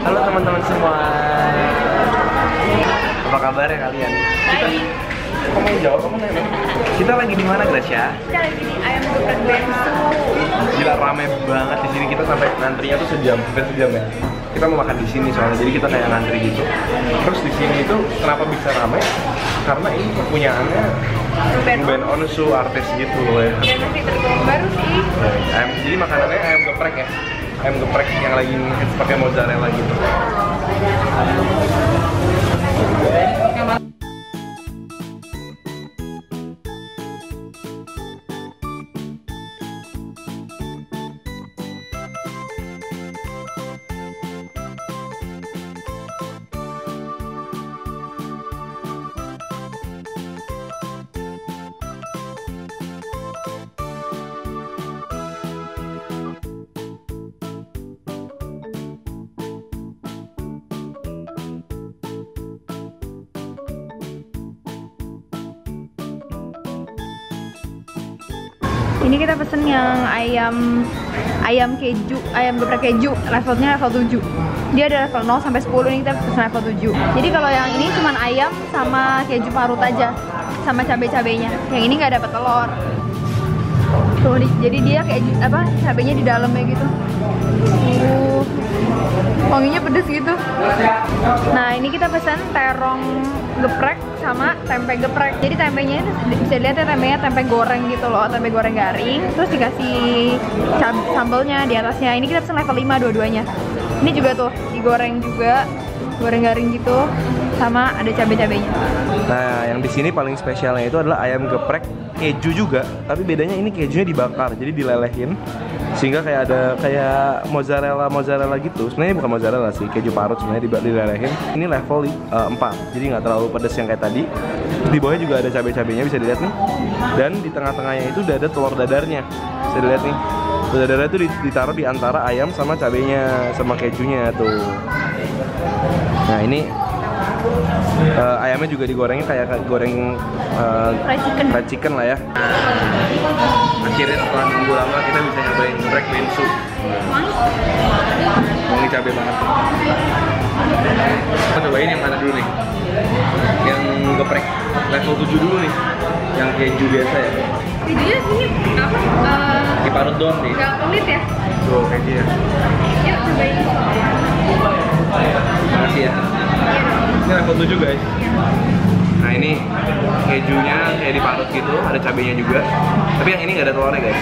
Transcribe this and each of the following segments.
Halo teman-teman semua. Apa kabarnya kalian? Baik. Kamu yang jawab, kamu nanya. Kita lagi di mana, Gracia? Kita lagi di ayam geprek bensu. Gila rame banget di sini, kita sampai ngantrinya tuh sejam, hampir sejam ya. Kita mau makan di sini soalnya, jadi kita kayak ngantri gitu. Terus di sini itu kenapa bisa rame? Karena ini kepunyaannya band Onsu, artis gitu loh ya. Dan masih tergolong baru sih. Jadi makanannya ayam geprek ya. Ayam geprek yang lagi hits pakai mozzarella gitu. Ini kita pesen yang ayam keju, ayam geprek keju, levelnya level 7. Dia ada level 0 sampai 10, ini kita pesen level 7. Jadi kalau yang ini cuma ayam sama keju parut aja, sama cabai-cabainya. Yang ini nggak dapat telur. Tuh, jadi dia keju apa? Cabainya di dalamnya gitu. Wanginya pedes gitu. Nah, ini kita pesan terong geprek sama tempe geprek. Jadi tempenya itu bisa dilihat ya, tempenya tempe goreng gitu loh, tempe goreng garing. Terus dikasih sambelnya di atasnya. Ini kita pesan level 5 dua-duanya. Ini juga tuh digoreng juga, goreng garing gitu, sama ada cabai-cabainya. Nah, yang di sini paling spesialnya itu adalah ayam geprek keju juga, tapi bedanya ini kejunya dibakar, jadi dilelehin sehingga kayak ada kayak mozzarella gitu. Sebenarnya bukan mozzarella sih, keju parut sebenarnya dilelehin. Ini level 4, jadi nggak terlalu pedas yang kayak tadi. Di bawahnya juga ada cabai-cabainya, bisa dilihat nih. Dan di tengah-tengahnya itu udah ada telur dadarnya, bisa dilihat nih. Telur dadarnya itu ditaruh di antara ayam sama cabainya sama kejunya tuh. Nah ini ayamnya juga digorengnya kayak goreng fried chicken lah ya. Akhirnya setelah nunggu lama kita bisa nyobain geprek bensu. Wangi cabai banget. Kita cobain yang mana dulu nih? Yang geprek level 7 dulu nih. Yang keju biasa ya. Videonya sini apa? Diparut doang nih. Gak pelit ya? Tuh kejunya. Yuk cobain. Makasih ya. Ini level 7 guys. Nah ini kejunya kayak diparut gitu, ada cabenya juga. Tapi yang ini nggak ada telurnya guys.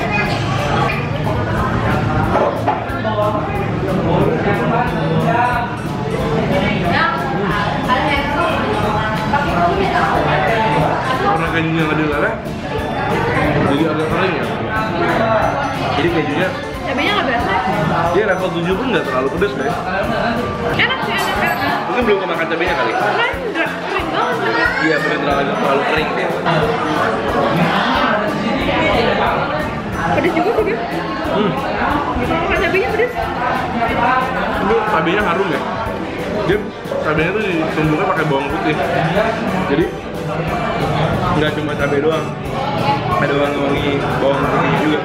Karena kejunya nggak dileleh, jadi agak kering ya. Jadi kejunya Cabainya nggak berasa? dia level 7 pun nggak terlalu pedas guys. Enak sih, enak. Mungkin belum kemakan cabenya kali. Kan nggak kering banget. Iya bener agak terlalu kering deh. Pedes juga sih dia. Kalau cabainya pedes. Ini cabenya harum ya. Dia cabenya tuh ditumbuknya pakai bawang putih. Jadi nggak cuma cabai doang, ada wangi bawang putih juga.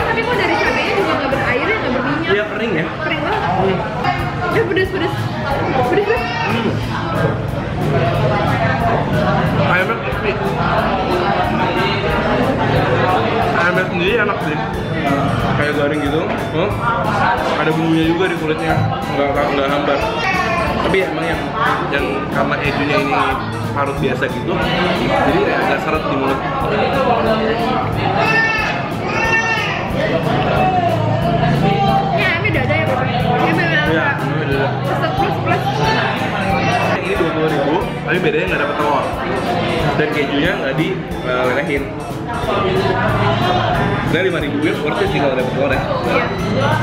Tapi kok dari cabainya juga nggak berair ya, nggak berminyak. Iya kering ya. Kering banget. Dia pedes banget. Ayamnya crispy. Ayamnya sendiri enak sih, kayak garing gitu. Ada bumbunya juga di kulitnya, nggak hambar. Tapi emang yang karena kejunya ini parut biasa gitu, jadi agak seret di mulut. Ini ayamnya dada ya Bapak? Ini memang Iya, plus. ini 20.000, tapi bedanya nggak dapet telur dan kejunya nggak dilelehin. Nah 5.000 ya, worth it sih kalau dapet telur ya. Iya.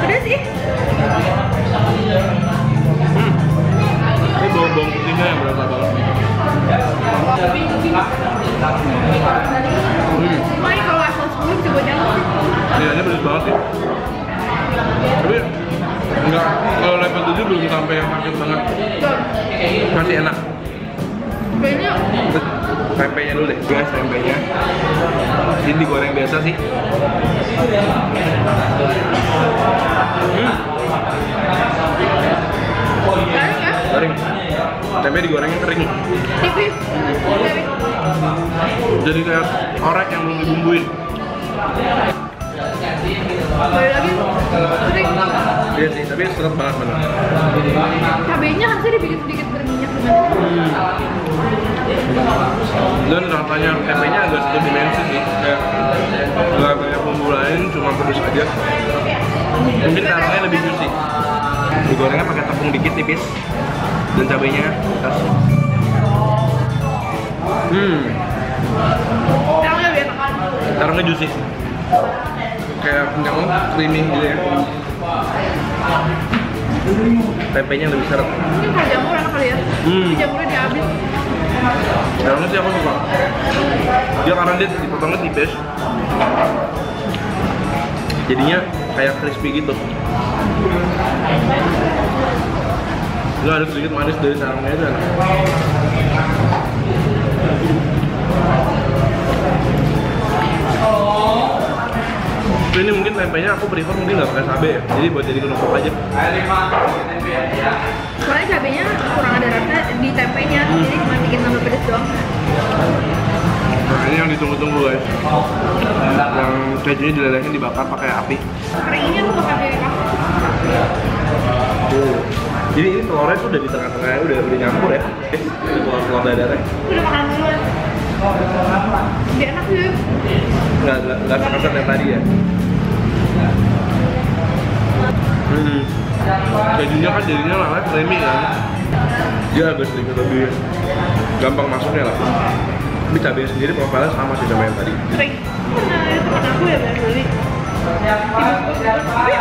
Pedes sih. Ini bawang putihnya yang berasa banget. Makanya kalau level 10 bisa buat nyamuk sih. Iya, ini pedes banget sih. Tapi enggak, kalau level 7 belum sampai yang sakit banget. Masih enak. Kayaknya Tempenya dulu deh guys, tempenya. Ini digoreng biasa sih. tempe digorengnya kering. Tipis. Jadi kayak orek yang belum dibumbuin. Balik lagi. Kering. Iya sih, tapi seret banget bener. Cabenya harusnya dibikin sedikit berminyak gimana? Dan rasanya tempenya agak satu dimensi sih, kayak nggak banyak bumbu lain, cuma pedes aja. Mungkin rasanya lebih juicy. Digorengnya pakai tepung dikit tipis dan cabenya khas. Terangnya biar makan. Terangnya juicy. Kayak kenyang, creamy gitu ya. Tempenya lebih seret. Mungkin kayak jamur enak kali ya. Jamurnya dihabis. Terangnya sih aku suka. Dia karena dia dipotongnya tipis, jadinya kayak crispy gitu. Dia ada sedikit manis dari sarangnya itu enak. Ini mungkin tempenya aku prefer mungkin nggak pakai cabai ya, jadi buat jadi kerupuk aja. Soalnya cabenya kurang ada rasa di tempenya, jadi cuma bikin tambah pedes doang. Nah ini yang ditunggu-tunggu guys, yang kejunya dilelehin dibakar pakai api. Keringnya tuh pakai Jadi ini telurnya tuh udah di tengah-tengahnya, udah nyampur ya. Telur dadarnya. Udah makan duluan. Dia enak sih. Nggak sekasar yang tadi ya. Kejunya kan jadinya namanya creamy kan. Dia agak sedikit lebih gampang masuknya lah. Tapi cabenya sendiri profilnya sama sih sama yang tadi. Kering. Nah itu temen aku ya bener beli. Tapi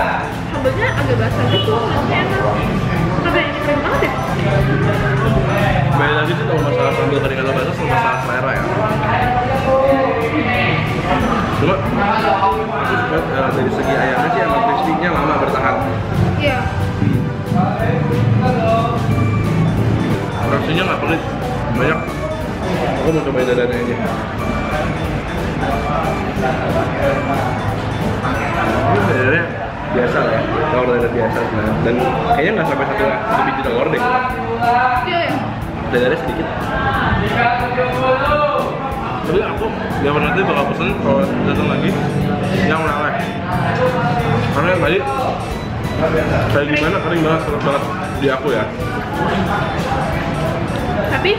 sambalnya agak basah gitu, rasanya enak. Tapi ini kering banget ya. Balik lagi sih kalau masalah sambal kering atau basah sama masalah selera ya. Cuma aku suka dari segi ayamnya sih emang crispy-nya lama bertahan. Iya. Rasanya nggak pelit, banyak. Aku mau cobain dadarnya aja. Ini dadarnya biasa lah ya, telur dadar biasa nah. Dan kayaknya nggak sampai satu biji telur deh. Iya ya. Dadarnya sedikit. Tapi aku yang nanti bakal pesen kalau datang lagi yang meleleh. Karena yang tadi kayak gimana kering banget, seret banget di aku ya. Tapi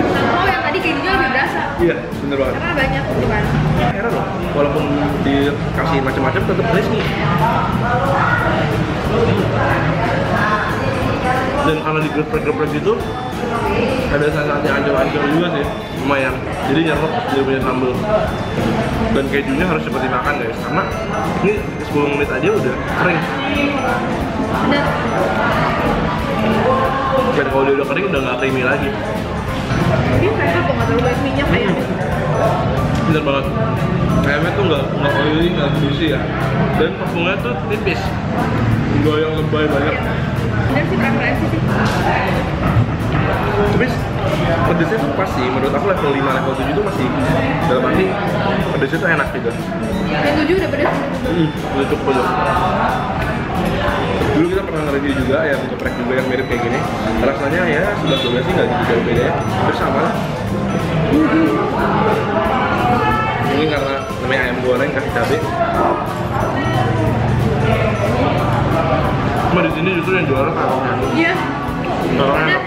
kalau yang tadi kejunya lebih berasa. Iya, bener banget. Karena banyak gitu kan. Heran loh, walaupun dikasih macam-macam tetap crispy. Dan karena digeprek-geprek gitu, ada saatnya ancur-ancur juga sih, lumayan. Jadi nyerap dia punya sambal. Dan kejunya harus cepat dimakan guys, karena ini 10 menit aja udah kering. Dan kalau dia udah kering udah nggak creamy lagi. Ini saya kok nggak terlalu banyak minyak kayak Bener banget. Ayamnya tuh nggak oily, nggak juicy ya. Dan tepungnya tuh tipis, nggak yang lebay banyak. bener sih preferensi sih. Tapi pedesnya tuh pas sih, menurut aku level 5, level 7 tuh masih dalam arti pedesnya tuh enak gitu. Yang 7 udah pedes. Udah cukup aja. Dulu kita pernah nge-review juga ayam geprek juga yang mirip kayak gini. Rasanya ya 11-12 sih nggak gitu jauh beda ya, bersama lah. Mungkin karena namanya ayam goreng kasih cabai. Cuma di sini justru yang juara terongnya. Iya. Terongnya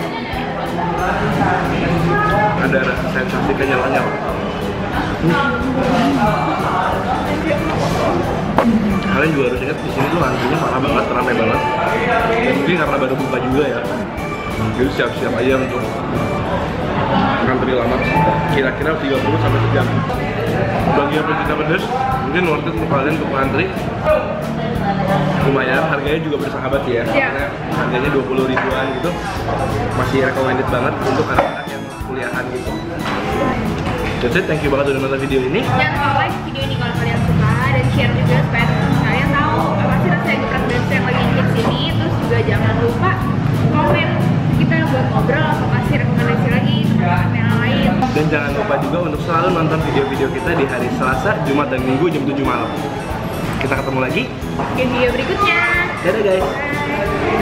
ada sensasi kenyal-kenyal. Kalian juga harus ingat di sini tuh antrinya parah banget, ramai banget. Dan mungkin karena baru buka juga ya. Jadi siap-siap aja untuk ngantri lama. Kira-kira 30 sampai sejam. Bagi yang pecinta pedas, mungkin worth it untuk kalian untuk ngantri. Lumayan, harganya juga bersahabat ya. Karena harganya 20 ribuan gitu. Masih recommended banget untuk anak-anak yang kuliahan gitu. That's it, thank you banget udah nonton video ini. Jangan lupa like video ini kalau kalian suka dan share juga supaya kalian tahu apa sih rasanya geprek pedas yang lagi di sini. Terus juga jangan lupa komen kita buat ngobrol atau kasih rekomendasi lagi teman yang lain. Dan jangan lupa juga untuk selalu nonton video-video kita di hari Selasa, Jumat, dan Minggu jam 7 malam. Kita ketemu lagi Di video berikutnya. dadah guys. Bye.